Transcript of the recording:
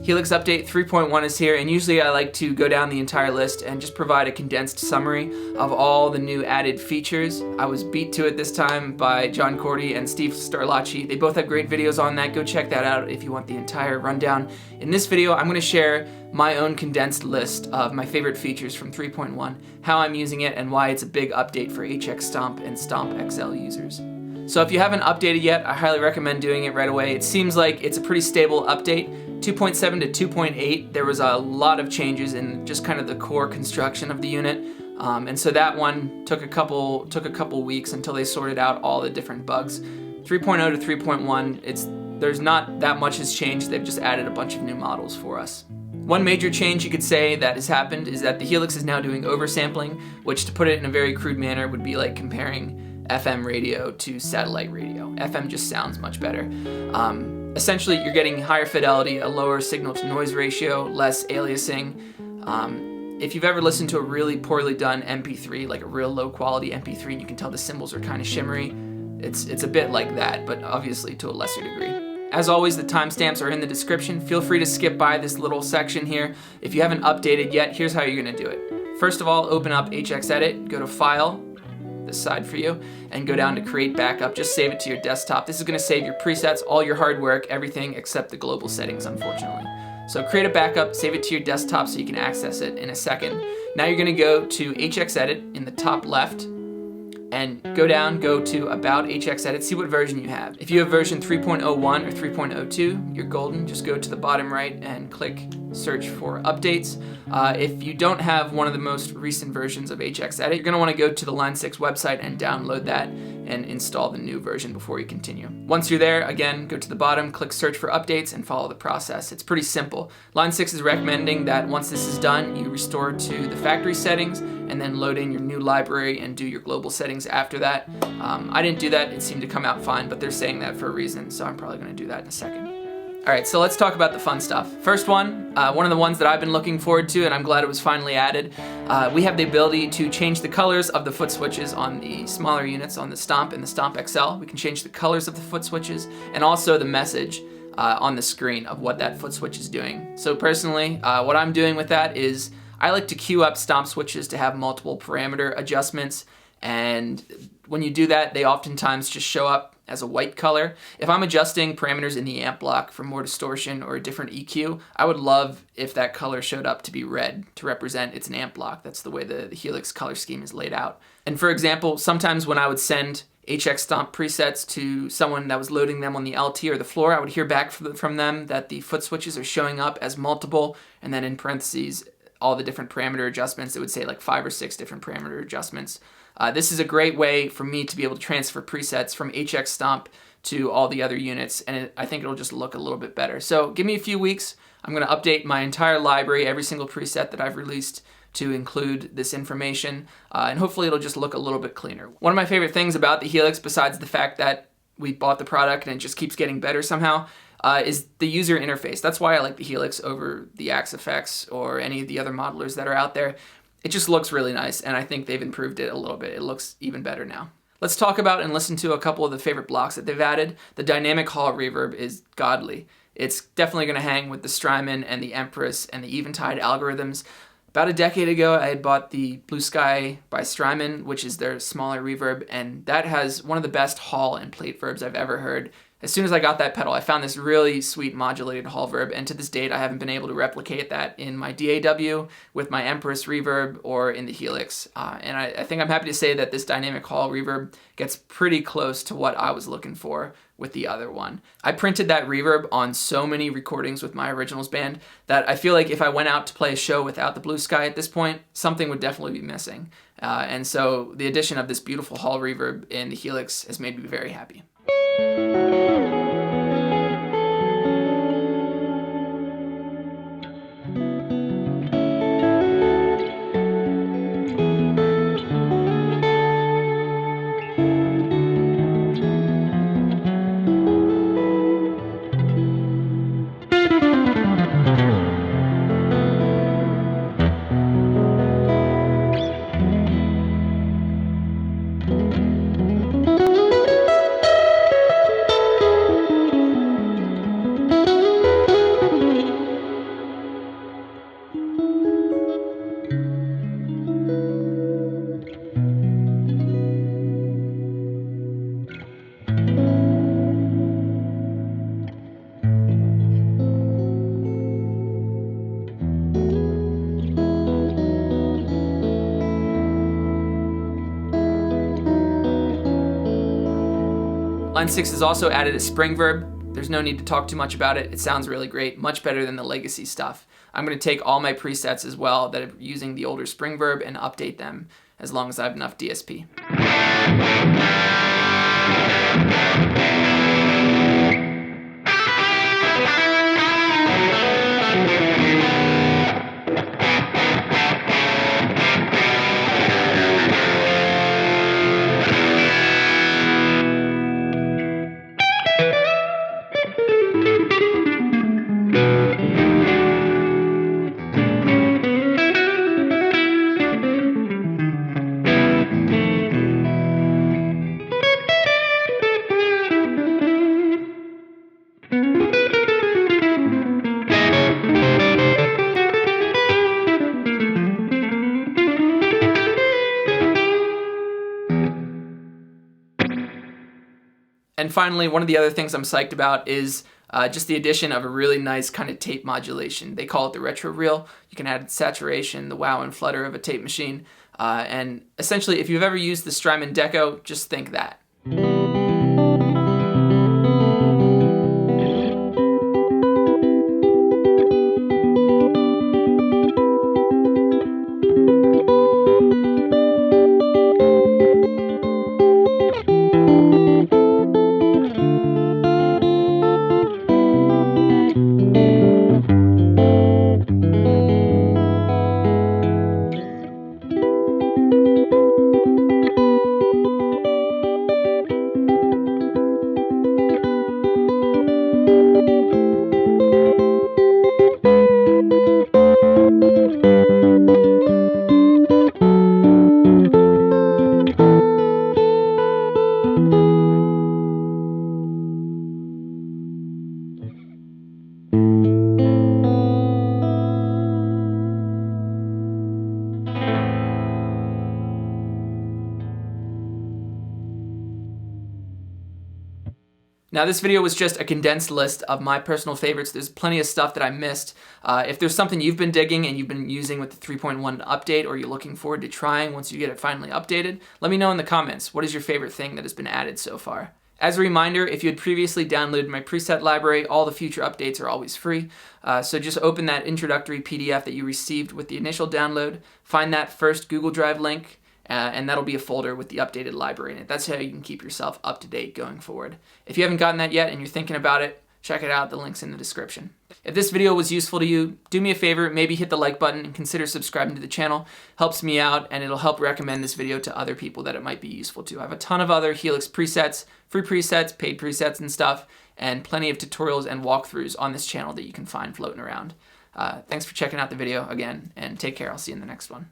Helix Update 3.1 is here, and usually I like to go down the entire list and just provide a condensed summary of all the new added features. I was beat to it this time by John Cordy and Steve Starlacci. They both have great videos on that. Go check that out if you want the entire rundown. In this video, I'm going to share my own condensed list of my favorite features from 3.1, how I'm using it, and why it's a big update for HX Stomp and Stomp XL users. So if you haven't updated yet, I highly recommend doing it right away. It seems like it's a pretty stable update. 2.7 to 2.8, there was a lot of changes in just kind of the core construction of the unit. And so that one took a couple weeks until they sorted out all the different bugs. 3.0 to 3.1, there's not that much has changed. They've just added a bunch of new models for us. One major change you could say that has happened is that the Helix is now doing oversampling, which, to put it in a very crude manner, would be like comparing FM radio to satellite radio. FM just sounds much better. Essentially, you're getting higher fidelity, a lower signal-to-noise ratio, less aliasing. If you've ever listened to a really poorly done MP3, like a real low-quality MP3, and you can tell the cymbals are kind of shimmery, it's a bit like that, but obviously to a lesser degree. As always, the timestamps are in the description. Feel free to skip by this little section here. If you haven't updated yet, here's how you're going to do it. First of all, open up HX Edit, go to File, this side for you, and go down to Create Backup. Just save it to your desktop. This is going to save your presets, all your hard work, everything except the global settings, unfortunately. So create a backup, save it to your desktop so you can access it in a second. Now you're going to go to HX Edit in the top left, and go to About HX Edit, see what version you have. If you have version 3.01 or 3.02, you're golden. Just go to the bottom right and click Search for Updates. If you don't have one of the most recent versions of HX Edit, you're going to want to go to the Line 6 website and download that and install the new version before you continue. Once you're there, again, go to the bottom, click Search for Updates, and follow the process. It's pretty simple. Line 6 is recommending that once this is done, you restore to the factory settings and then load in your new library and do your global settings after that. I didn't do that. It seemed to come out fine, but they're saying that for a reason, so I'm probably going to do that in a second. All right, so let's talk about the fun stuff. First one of the ones that I've been looking forward to, and I'm glad it was finally added. We have the ability to change the colors of the foot switches on the smaller units, on the Stomp and the Stomp XL. We can change the colors of the foot switches and also the message on the screen of what that foot switch is doing. So personally, what I'm doing with that is I like to queue up Stomp switches to have multiple parameter adjustments, and when you do that, they oftentimes just show up as a white color. If I'm adjusting parameters in the amp block for more distortion or a different EQ, I would love if that color showed up to be red to represent it's an amp block. That's the way the Helix color scheme is laid out. And for example, sometimes when I would send HX Stomp presets to someone that was loading them on the LT or the floor, I would hear back from them that the foot switches are showing up as multiple, and then in parentheses, all the different parameter adjustments. It would say like 5 or 6 different parameter adjustments. This is a great way for me to be able to transfer presets from HX Stomp to all the other units, and I think it'll just look a little bit better. So give me a few weeks. I'm going to update my entire library, every single preset that I've released, to include this information, and hopefully it'll just look a little bit cleaner. One of my favorite things about the Helix, besides the fact that we bought the product and it just keeps getting better somehow, is the user interface. That's why I like the Helix over the Axe or any of the other modelers that are out there. It just looks really nice, and I think they've improved it a little bit. It looks even better now. Let's talk about and listen to a couple of the favorite blocks that they've added. The dynamic hall reverb is godly. It's definitely going to hang with the Strymon and the Empress and the Eventide algorithms. About a decade ago, I had bought the Blue Sky by Strymon, which is their smaller reverb, and that has one of the best hall and plate verbs I've ever heard. As soon as I got that pedal, I found this really sweet modulated hall verb, and to this date, I haven't been able to replicate that in my DAW, with my Empress reverb, or in the Helix. And I think I'm happy to say that this dynamic hall reverb gets pretty close to what I was looking for with the other one. I printed that reverb on so many recordings with my Originals band that I feel like if I went out to play a show without the Blue Sky at this point, something would definitely be missing. And so the addition of this beautiful hall reverb in the Helix has made me very happy. Line 6 has also added a spring verb. There's no need to talk too much about it. It sounds really great, much better than the legacy stuff. I'm going to take all my presets as well that are using the older spring verb and update them as long as I have enough DSP. And finally, one of the other things I'm psyched about is just the addition of a really nice kind of tape modulation. They call it the retro reel. You can add saturation, the wow and flutter of a tape machine. And essentially, if you've ever used the Strymon Deco, just think that. Now this video was just a condensed list of my personal favorites. There's plenty of stuff that I missed. If there's something you've been digging and you've been using with the 3.1 update, or you're looking forward to trying once you get it finally updated, let me know in the comments. What is your favorite thing that has been added so far? As a reminder, if you had previously downloaded my preset library, all the future updates are always free. So just open that introductory PDF that you received with the initial download, find that first Google Drive link, and that'll be a folder with the updated library in it. That's how you can keep yourself up to date going forward. If you haven't gotten that yet and you're thinking about it, check it out. The link's in the description. If this video was useful to you, do me a favor, maybe hit the like button and consider subscribing to the channel. Helps me out, and it'll help recommend this video to other people that it might be useful to. I have a ton of other Helix presets, free presets, paid presets and stuff, and plenty of tutorials and walkthroughs on this channel that you can find floating around. Thanks for checking out the video again, and take care. I'll see you in the next one.